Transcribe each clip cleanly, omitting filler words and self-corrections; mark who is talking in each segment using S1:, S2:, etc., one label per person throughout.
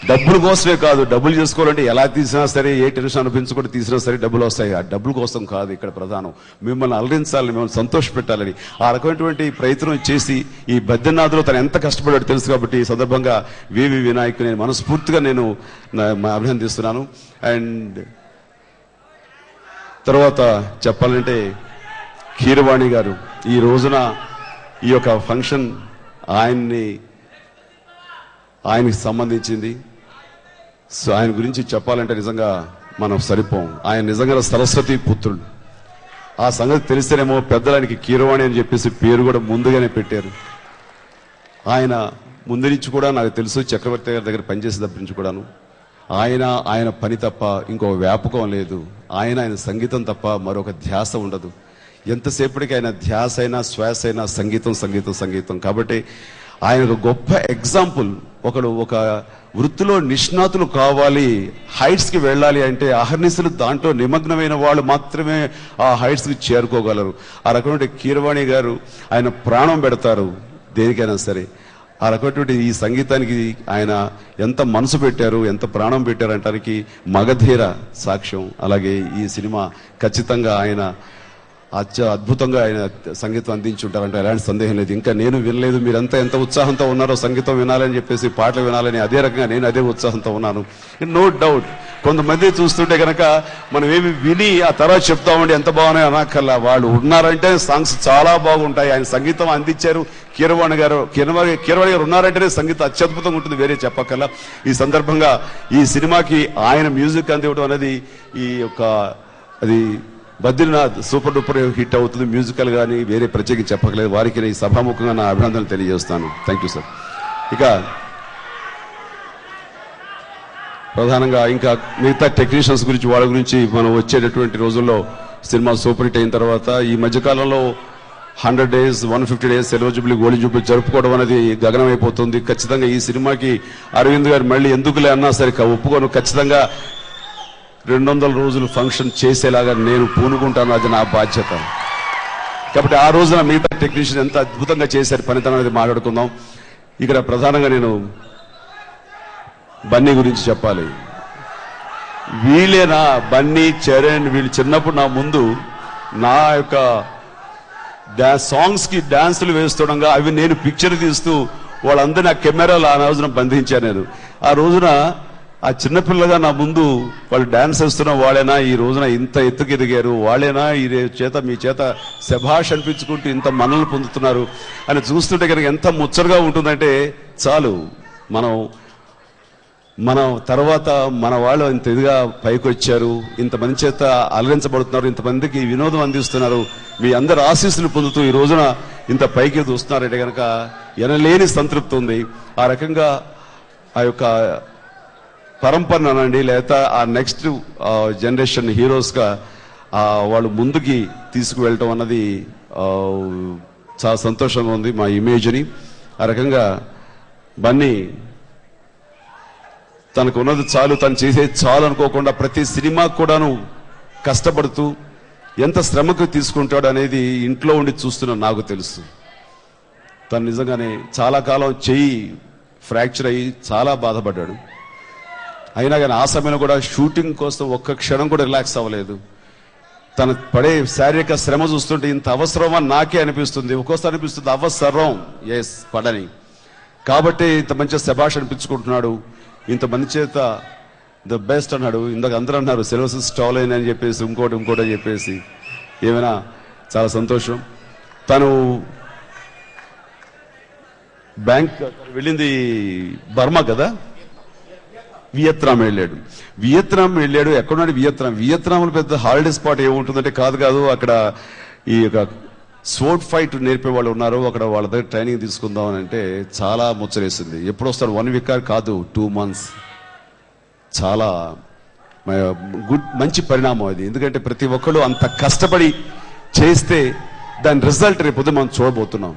S1: డబ్బుల కోసమే కాదు, డబ్బులు చేసుకోవాలంటే ఎలా తీసినా సరే, ఏ టెన్షన్ అనిపించకుండా తీసినా సరే డబ్బులు వస్తాయి. ఆ డబ్బుల కోసం కాదు ఇక్కడ ప్రధానం, మిమ్మల్ని అలరించాలని, మిమ్మల్ని సంతోష పెట్టాలని ఆ రకమైనటువంటి ప్రయత్నం చేసి ఈ బద్రీనాథ్లో తను ఎంత కష్టపడాడో తెలుసు. కాబట్టి ఈ సందర్భంగా వివి వినాయక్ నేను మనస్ఫూర్తిగా నేను అభినందిస్తున్నాను. అండ్ తర్వాత చెప్పాలంటే కీరవాణి గారు ఈ రోజున ఈ యొక్క ఫంక్షన్ ఆయనకి సంబంధించింది. సో ఆయన గురించి చెప్పాలంటే నిజంగా మనం సరిపోం. ఆయన నిజంగా సరస్వతి పుత్రుడు. ఆ సంగతి తెలిస్తేనేమో పెద్దలానికి కీరవాణి అని చెప్పేసి పేరు కూడా ముందుగానే పెట్టారు. ఆయన ముందు నుంచి కూడా నాకు తెలుసు, చక్రవర్తి గారి దగ్గర పనిచేసే దగ్గర నుంచి కూడాను ఆయన పని తప్ప ఇంకో వ్యాపకం లేదు. ఆయన సంగీతం తప్ప మరొక ధ్యాస ఉండదు. ఎంతసేపటికి ఆయన ధ్యాస అయినా శ్వాస అయినా సంగీతం సంగీతం సంగీతం. కాబట్టి ఆయన ఒక గొప్ప ఎగ్జాంపుల్. ఒక వృత్తిలో నిష్ణాతులు కావాలి, హైట్స్కి వెళ్ళాలి అంటే అహర్నిశలు దాంట్లో నిమగ్నమైన వాళ్ళు మాత్రమే ఆ హైట్స్కి చేరుకోగలరు. ఆ రకమైన కీరవాణి గారు ఆయన ప్రాణం పెడతారు దేనికైనా సరే. ఆ రకమైనటువంటి ఈ సంగీతానికి ఆయన ఎంత మనసు పెట్టారు, ఎంత ప్రాణం పెట్టారు అంటానికి మగధీర సాక్ష్యం. అలాగే ఈ సినిమా ఖచ్చితంగా ఆయన అద్భుతంగా ఆయన సంగీతం అందించుంటారంటే ఎలాంటి సందేహం లేదు. ఇంకా నేను వినలేదు, మీరంతా ఎంత ఉత్సాహంతో ఉన్నారో సంగీతం వినాలని చెప్పేసి, పాటలు వినాలని, అదే రకంగా నేను అదే ఉత్సాహంతో ఉన్నాను. నో డౌట్ కొంతమంది చూస్తుంటే కనుక మనం ఏమి విని ఆ తర్వాత చెప్తామండి ఎంత బాగున్నాయి అనక్కర్లా. వాళ్ళు ఉన్నారంటే సాంగ్స్ చాలా బాగుంటాయి. ఆయన సంగీతం అందించారు. కీరవాణి గారు ఉన్నారంటేనే సంగీతం అత్యద్భుతంగా ఉంటుంది, వేరే చెప్పక్కర్లా. ఈ సందర్భంగా ఈ సినిమాకి ఆయన మ్యూజిక్ అందివ్వడం అనేది అది బద్రీనాథ్ సూపర్ డూపర్ హిట్ అవుతుంది. మ్యూజికల్ కానీ వేరే ప్రత్యేకించి చెప్పకలేదు. వారికి ఈ సభాముఖంగా నా అభినందనలు తెలియజేస్తాను. Thank you sir. ఇక ప్రధానంగా ఇంకా మిగతా టెక్నీషియన్స్ గురించి, వాళ్ళ గురించి మనం వచ్చేటటువంటి రోజుల్లో సినిమా సూపర్ హిట్ అయిన తర్వాత ఈ మధ్యకాలంలో 100 days 150 days silver Jubilee golden Jubilee జరుపుకోవడం అనేది గగనం అయిపోతుంది. ఖచ్చితంగా ఈ సినిమాకి అరవింద్ గారు మళ్ళీ ఎందుకులే అన్నా సరే ఒప్పుకోను, ఖచ్చితంగా 200 రోజులు ఫంక్షన్ చేసేలాగా నేను పూనుకుంటాను. అది నా బాధ్యత. కాబట్టి ఆ రోజున మిగతా టెక్నీషియన్ ఎంత అద్భుతంగా చేశారు పనితనం అనేది మాట్లాడుకుందాం. ఇక్కడ ప్రధానంగా నేను బన్నీ గురించి చెప్పాలి. వీళ్ళేనా బన్నీ, చరణ్ వీళ్ళు చిన్నప్పుడు నా ముందు నా యొక్క సాంగ్స్ కి డాన్సులు వేస్తుండగా అవి నేను పిక్చర్ తీస్తూ వాళ్ళందరినీ ఆ కెమెరాలు ఆ రోజున బంధించాను నేను. ఆ రోజున ఆ చిన్నపిల్లగా నా ముందు వాళ్ళు డాన్స్ వేస్తున్న వాళ్ళేనా ఈ రోజున ఇంత ఎత్తుకు ఎదిగారు, వాళ్ళేనా ఈ చేత మీ చేత శభాష్ అనిపించుకుంటూ ఇంత మనల్ని పొందుతున్నారు అని చూస్తుంటే కనుక ఎంత ముచ్చటగా ఉంటుందంటే చాలు. మన తర్వాత మన వాళ్ళు ఇంత ఇదిగా పైకి వచ్చారు, ఇంతమంది చేత అలరించబడుతున్నారు, ఇంతమందికి వినోదం అందిస్తున్నారు, మీ అందరు ఆశీస్సులు పొందుతూ ఈ రోజున ఇంత పైకి చూస్తున్నారంటే కనుక ఎనలేని సంతృప్తి ఉంది. ఆ రకంగా ఆ యొక్క పరంపరను అనండి, లేదా ఆ నెక్స్ట్ జనరేషన్ హీరోస్గా వాళ్ళు ముందుకి తీసుకువెళ్ళటం అన్నది చాలా సంతోషంగా ఉంది మా ఇమేజ్ని. ఆ రకంగా బన్నీ తనకు ఉన్నది చాలు, తను చేసేది చాలు అనుకోకుండా ప్రతి సినిమా కూడాను కష్టపడుతూ ఎంత శ్రమకు తీసుకుంటాడు అనేది ఇంట్లో ఉండి చూస్తున్నా నాకు తెలుసు. తను నిజంగానే చాలా కాలం చెయ్యి ఫ్రాక్చర్ అయ్యి చాలా బాధపడ్డాడు. అయినా కానీ ఆ సమయంలో కూడా షూటింగ్ కోసం ఒక్క క్షణం కూడా రిలాక్స్ అవ్వలేదు. తను పడే శారీరక శ్రమ చూస్తుంటే ఇంత అవసరమా నాకే అనిపిస్తుంది. ఒక్కోసారి అనిపిస్తుంది అవసరం పడని. కాబట్టి ఇంత మంచి శభాష్ అనిపించుకుంటున్నాడు, ఇంతమంది చేత ద బెస్ట్ అన్నాడు. ఇందాక అందరూ అన్నారు సిలబస్ స్టాల్ అయిన అని చెప్పేసి, ఇంకోటి అని చెప్పేసి. ఏమైనా చాలా సంతోషం. తను బ్యాంక్ వెళ్ళింది బర్మా కదా, వియత్నాం వెళ్ళాడు. ఎక్కడున్నాడు వియత్నాంలో పెద్ద హాలిడే స్పాట్ ఏముంటుందంటే కాదు అక్కడ ఈ యొక్క స్పోర్ట్ ఫైట్ నేర్పే వాళ్ళు ఉన్నారు. అక్కడ వాళ్ళ దగ్గర ట్రైనింగ్ తీసుకుందాం అని అంటే చాలా ముచ్చరేసింది. ఎప్పుడు వస్తారు 1 week కాదు 2 months. చాలా మంచి పరిణామం అది. ఎందుకంటే ప్రతి ఒక్కళ్ళు అంత కష్టపడి చేస్తే దాని రిజల్ట్ రేపు మనం చూడబోతున్నాం.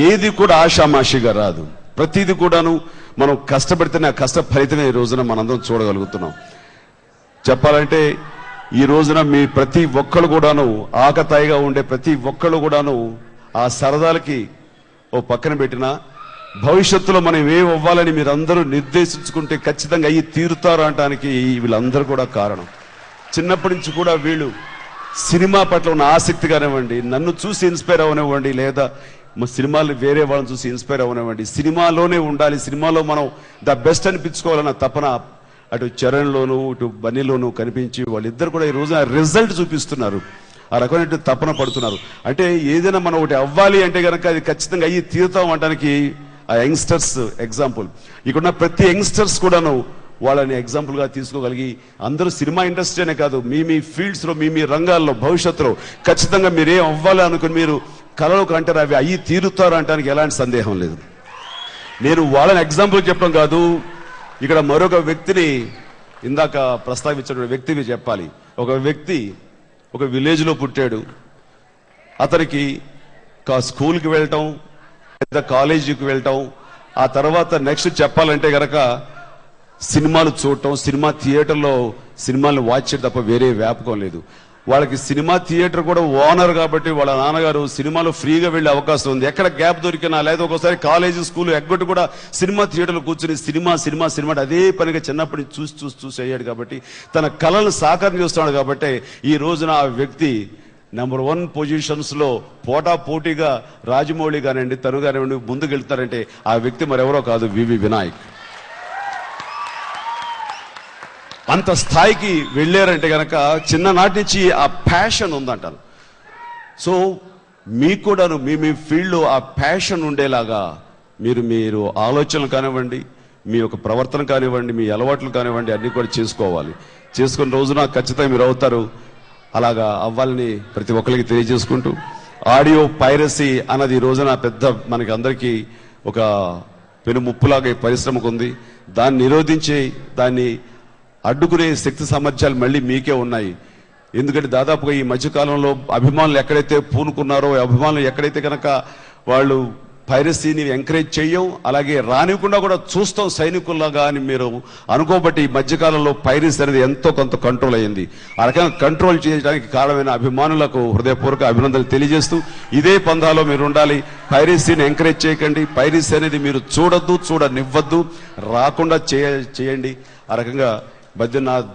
S1: ఏది కూడా ఆషామాషిగా రాదు. ప్రతిది కూడాను మనం కష్టపడితేనే ఆ కష్ట ఫలితమే ఈ రోజున మనందరం చూడగలుగుతున్నాం. చెప్పాలంటే ఈ రోజున మీ ప్రతి ఒక్కళ్ళు కూడాను ఆకతాయిగా ఉండే ప్రతి ఒక్కళ్ళు కూడాను ఆ సరదాలకి ఓ పక్కన పెట్టినా భవిష్యత్తులో మనం ఏం అవ్వాలని మీరందరూ నిర్దేశించుకుంటే ఖచ్చితంగా అయ్యి తీరుతారు అనడానికి వీళ్ళందరూ కూడా కారణం. చిన్నప్పటి నుంచి కూడా వీళ్ళు సినిమా పట్ల ఉన్న ఆసక్తి కానివ్వండి, నన్ను చూసి ఇన్స్పైర్ అవనివ్వండి, లేదా మా సినిమాలు వేరే వాళ్ళని చూసి ఇన్స్పైర్ అవనివ్వండి, సినిమాలోనే ఉండాలి, సినిమాలో మనం ద బెస్ట్ అనిపించుకోవాలన్న తపన అటు చరణ్లోను ఇటు బన్నీలోను కనిపించి వాళ్ళిద్దరు కూడా ఈ రోజున రిజల్ట్ చూపిస్తున్నారు. ఆ రకమైన తపన పడుతున్నారు. అంటే ఏదైనా మనం ఒకటి అవ్వాలి అంటే కనుక అది ఖచ్చితంగా అయ్యి తీరుతాం అనడానికి ఆ యంగ్స్టర్స్ ఎగ్జాంపుల్. ఇక్కడున్న ప్రతి యంగ్స్టర్స్ కూడాను వాళ్ళని ఎగ్జాంపుల్ గా తీసుకోగలిగి అందరూ సినిమా ఇండస్ట్రీనే కాదు, మీ ఫీల్డ్స్ లో మీ రంగాల్లో భవిష్యత్తులో ఖచ్చితంగా మీరేం అవ్వాలి అనుకుని మీరు కళలు కంటారు, అవి అయ్యి తీరుతారు అనడానికి ఎలాంటి సందేహం లేదు. నేను వాళ్ళని ఎగ్జాంపుల్ చెప్పడం కాదు, ఇక్కడ మరొక వ్యక్తిని ఇందాక ప్రస్తావించిన వ్యక్తిని చెప్పాలి. ఒక వ్యక్తి ఒక విలేజ్ లో పుట్టాడు. అతనికి స్కూల్కి వెళ్ళటం, లేదా కాలేజీకి వెళ్ళటం, ఆ తర్వాత నెక్స్ట్ చెప్పాలంటే గనక సినిమాలు చూడటం, సినిమా థియేటర్లో సినిమాలను వాచ్ చేయడం తప్ప వేరే వ్యాపకం లేదు. వాళ్ళకి సినిమా థియేటర్ కూడా ఓనర్ కాబట్టి వాళ్ళ నాన్నగారు సినిమాలో ఫ్రీగా వెళ్లే అవకాశం ఉంది. ఎక్కడ గ్యాప్ దొరికినా లేదా ఒకసారి కాలేజీ స్కూల్ ఎగ్గొట్టు కూడా సినిమా థియేటర్లో కూర్చుని సినిమా అదే పనిగా చిన్నప్పటి నుంచి చూసి అయ్యాడు కాబట్టి తన కళలను సాకారం చేస్తున్నాడు. కాబట్టి ఈ రోజున ఆ వ్యక్తి నెంబర్ 1 పొజిషన్స్ లో పోటాపోటీగా రాజమౌళి కానివ్వండి, తను కానివ్వండి ముందుకెళ్తారంటే ఆ వ్యక్తి మరెవరో కాదు, వివి వినాయక్. అంత స్థాయికి వెళ్ళారంటే గనక చిన్ననాటి నుంచి ఆ ప్యాషన్ ఉందంటాను. సో మీకు కూడాను మీ ఫీల్డ్లో ఆ ప్యాషన్ ఉండేలాగా మీరు ఆలోచనలు కానివ్వండి, మీ యొక్క ప్రవర్తన కానివ్వండి, మీ అలవాట్లు కానివ్వండి అన్ని కూడా చేసుకోవాలి. చేసుకున్న రోజున ఖచ్చితంగా మీరు అవుతారు. అలాగా అవ్వాలని ప్రతి ఒక్కరికి తెలియజేసుకుంటూ, ఆడియో పైరసీ అన్నది ఈ రోజున పెద్ద మనకి అందరికీ ఒక పెనుముప్పులాగా పరిశ్రమకు ఉంది. దాన్ని నిరోధించి దాన్ని అడ్డుకునే శక్తి సామర్థ్యాలు మళ్ళీ మీకే ఉన్నాయి. ఎందుకంటే దాదాపుగా ఈ మధ్యకాలంలో అభిమానులు ఎక్కడైతే పూనుకున్నారో, అభిమానులు ఎక్కడైతే కనుక వాళ్ళు పైరసీని ఎంకరేజ్ చేయం, అలాగే రానివ్వకుండా కూడా చూస్తాం సైనికుల్లాగా అని మీరు అనుకోబట్టి ఈ మధ్యకాలంలో పైరసీ అనేది ఎంతో కొంత కంట్రోల్ అయ్యింది. ఆ రకంగా కంట్రోల్ చేయడానికి కారణమైన అభిమానులకు హృదయపూర్వక అభినందనలు తెలియజేస్తూ ఇదే పందాలో మీరు ఉండాలి. పైరసీని ఎంకరేజ్ చేయకండి. పైరసీ అనేది మీరు చూడనివ్వద్దు, రాకుండా చేయండి. ఆ రకంగా బద్రీనాథ్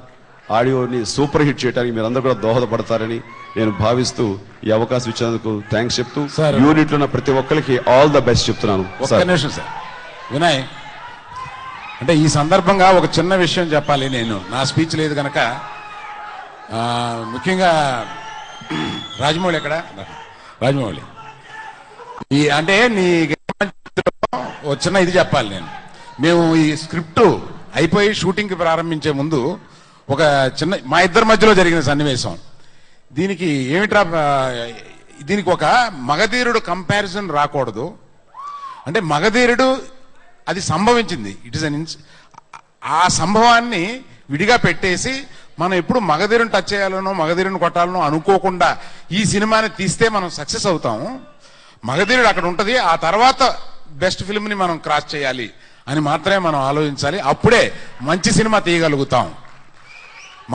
S1: ఆడియోని సూపర్ హిట్ చేయడానికి మీరందరూ కూడా దోహదపడతారని నేను భావిస్తూ ఈ అవకాశం ఇచ్చినందుకు థ్యాంక్స్ చెప్తూ యూనిట్ లో ఉన్న ప్రతి ఒక్కరికి ఆల్ ద బెస్ట్ చెప్తున్నాను.
S2: సార్ వినయ్, అంటే ఈ సందర్భంగా ఒక చిన్న విషయం చెప్పాలి. నేను నా స్పీచ్ లేదు కనుక ముఖ్యంగా రాజమౌళి ఎక్కడ రాజమౌళి అంటే నీ ఒక చిన్న ఇది చెప్పాలి. మేము ఈ స్క్రిప్ట్ అయిపోయి షూటింగ్ కి ప్రారంభించే ముందు ఒక చిన్న మా ఇద్దరి మధ్యలో జరిగిన సన్నివేశం, దీనికి ఏమిట్రా, దీనికి ఒక మగధీరుడు కంపారిజన్ రాకూడదు. అంటే మగధీరుడు అది సంభవించింది, ఇట్ ఇస్ అన్ ఆ సంభవాన్ని విడిగా పెట్టేసి మనం ఎప్పుడు మగధీరుని టచ్ చేయాలనో మగధీరుని కొట్టాలనో అనుకోకుండా ఈ సినిమాని తీస్తే మనం సక్సెస్ అవుతాము. మగధీరుడు అక్కడ ఉంటది, ఆ తర్వాత బెస్ట్ ఫిల్మ్ ని మనం క్రాస్ చేయాలి అని మాత్రమే మనం ఆలోచించాలి. అప్పుడే మంచి సినిమా తీయగలుగుతాం.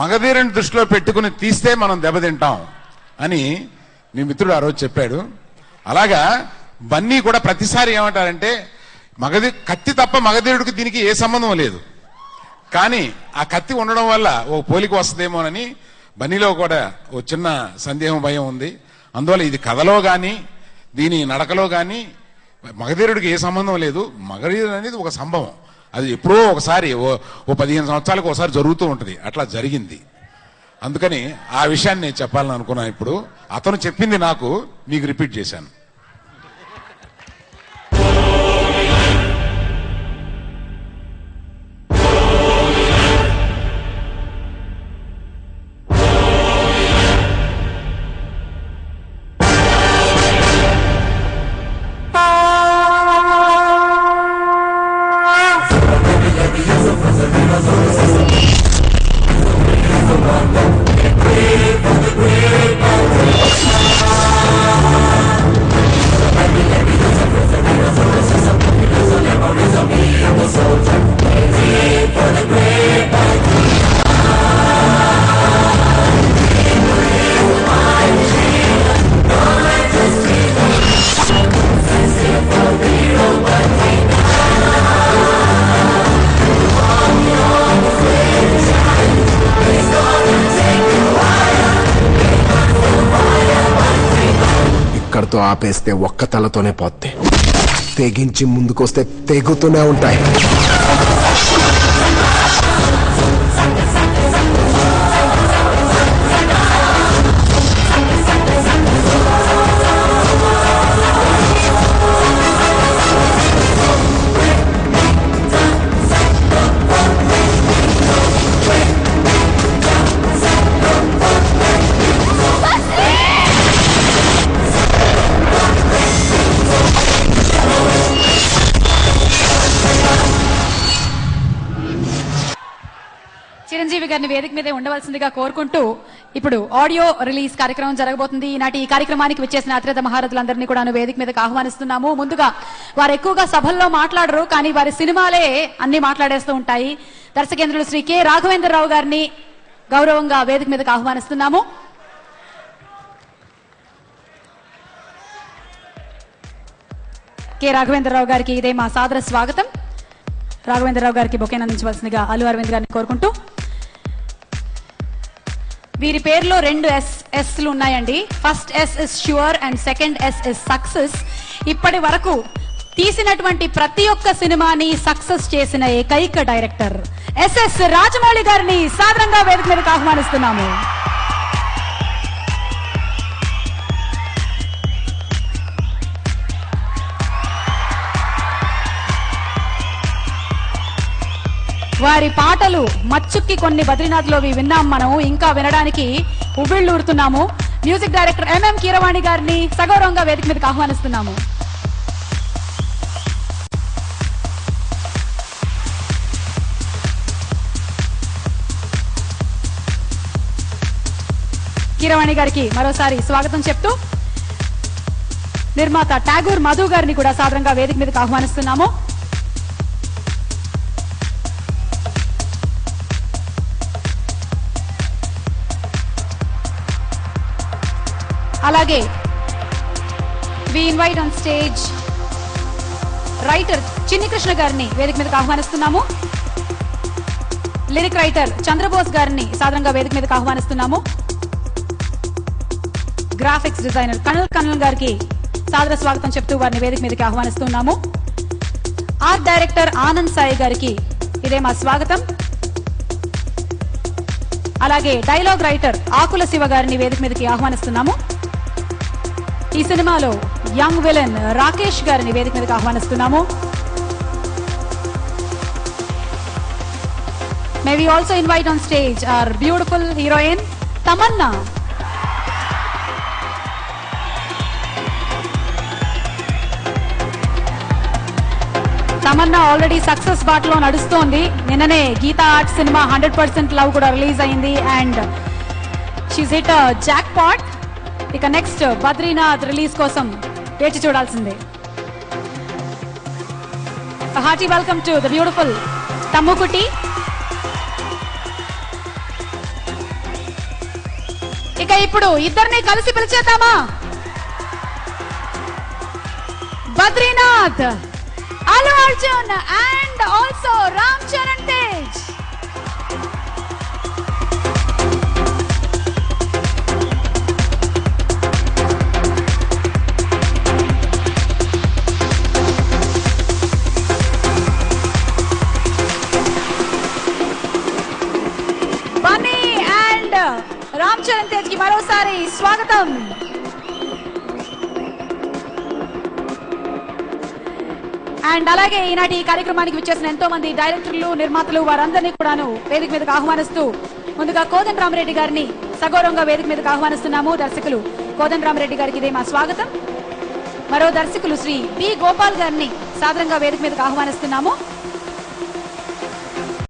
S2: మగధీరుని దృష్టిలో పెట్టుకుని తీస్తే మనం దెబ్బతింటాం అని మీ మిత్రుడు ఆ రోజు చెప్పాడు. అలాగా బన్నీ కూడా ప్రతిసారి ఏమంటారంటే కత్తి తప్ప మగధీరుడికి దీనికి ఏ సంబంధం లేదు, కానీ ఆ కత్తి ఉండడం వల్ల ఓ పోలిక వస్తుందేమోనని బన్నీలో కూడా ఓ చిన్న సందేహం భయం ఉంది. అందువల్ల ఇది కథలో గాని దీని నడకలో గాని మగధీరుడికి ఏ సంబంధం లేదు. మగధీరుడు అనేది ఒక సంభవం, అది ఎప్పుడో ఒకసారి ఓ 15 సంవత్సరాలకు ఒకసారి జరుగుతూ ఉంటుంది. అట్లా జరిగింది. అందుకని ఆ విషయాన్ని నేను చెప్పాలని అనుకున్నాను. ఇప్పుడు అతను చెప్పింది నాకు మీకు రిపీట్ చేశాను.
S3: అక్కడితో ఆపేస్తే ఒక్క తలతోనే పోతే, తెగించి ముందుకొస్తే తెగుతూనే ఉంటాయి.
S4: చిరంజీవి గారిని వేదిక మీదే ఉండవలసిందిగా కోరుకుంటూ ఇప్పుడు ఆడియో రిలీజ్ కార్యక్రమం జరగబోతుంది. ఈనాటి ఈ కార్యక్రమానికి విచ్చేసిన అతిరథ మహారథులందరినీ కూడా వేదిక మీదకి ఆహ్వానిస్తున్నాము. ముందుగా వారు ఎక్కువగా సభల్లో మాట్లాడరు, కానీ వారి సినిమాలే అన్ని మాట్లాడేస్తూ ఉంటాయి. దర్శకేంద్రులు శ్రీ కె రాఘవేంద్రరావు గారిని గౌరవంగా వేదిక మీదకి ఆహ్వానిస్తున్నాము. కె రాఘవేంద్రరావు గారికి ఇదే మా సాదర స్వాగతం. రాఘవేంద్రరావు గారికి బొకేను అందించవలసిందిగా అల్లు అరవింద్ గారిని కోరుకుంటూ, వీరి పేరులో 2 ఎస్లు ఉన్నాయండి. First S is sure and second S is success. ఇప్పటి వరకు తీసినటువంటి ప్రతి ఒక్క సినిమాని సక్సెస్ చేసిన ఏకైక డైరెక్టర్ ఎస్ఎస్ రాజమౌళి గారిని సాదరంగా వేదిక మీదకి ఆహ్వానిస్తున్నాము. వారి పాటలు మచ్చుక్కి కొన్ని బద్రీనాథ్లోవి విన్నాం మనం, ఇంకా వినడానికి ఉవ్విళ్ళూరుతున్నాము. మ్యూజిక్ డైరెక్టర్ ఎంఎం కీరవాణి గారిని సగౌరవంగా వేదిక మీదకి ఆహ్వానిస్తున్నాము. కీరవాణి గారికి మరోసారి స్వాగతం చెప్తూ నిర్మాత ఠాగూర్ మధు గారిని కూడా సాదరంగా వేదిక మీదకి ఆహ్వానిస్తున్నాము. అలాగే we invite on stage writer Chinni Krishna గారిని వేదిక మీదకి ఆహ్వానిస్తున్నాము. లిరిక్ రైటర్ చంద్రబోస్ గారిని సాదరంగా వేదిక మీదకి ఆహ్వానిస్తున్నాము. గ్రాఫిక్స్ డిజైనర్ కనల్ గారికి సాదర స్వాగతం చెప్తూ వారిని వేదిక మీదకి ఆహ్వానిస్తున్నాము. ఆర్ట్ డైరెక్టర్ ఆనంద్ సాయి గారికి ఇదే మా స్వాగతం. అలాగే డైలాగ్ రైటర్ ఆకుల శివ గారిని వేదిక మీదకి ఆహ్వానిస్తున్నాము. ఈ సినిమాలో యంగ్ విలన్ రాకేష్ గారిని వేదిక మీదకి ఆహ్వానిస్తున్నాము. May we also invite on stage our beautiful heroine Tamannaah. Tamannaah already success బాటలో నడుస్తోంది. నిన్ననే గీతా ఆర్ట్ సినిమా 100% లవ్ కూడా రిలీజ్ అయింది and she's hit jackpot. ఇక నెక్స్ట్ బద్రీనాథ్ రిలీజ్ కోసం వేచి చూడాల్సిందే. Hearty welcome to the beautiful తమ్ముకుటి. ఇక ఇప్పుడు ఇద్దరిని కలిసి పిలిచేద్దామా? Badrinath, Allu Arjun and also Ram Charan Tej. Bunny and Ram Charan Tej కి మరోసారి స్వాగతం. అండ్ అలాగే ఈనాటి ఈ కార్యక్రమానికి విచ్చేసిన ఎంతో మంది డైరెక్టర్లు, నిర్మాతలు, వారందరినీ కూడాను వేదిక మీదకి ఆహ్వానిస్తూ ముందుగా కోదండ రామరెడ్డి గారిని సగౌరవంగా వేదిక మీదకి ఆహ్వానిస్తున్నాము. దర్శకులు కోదండ రామరెడ్డి గారికి ఇదే మా స్వాగతం. మరో దర్శకులు శ్రీ బి గోపాల్ గారిని సాదరంగా వేదిక మీదకి ఆహ్వానిస్తున్నాము.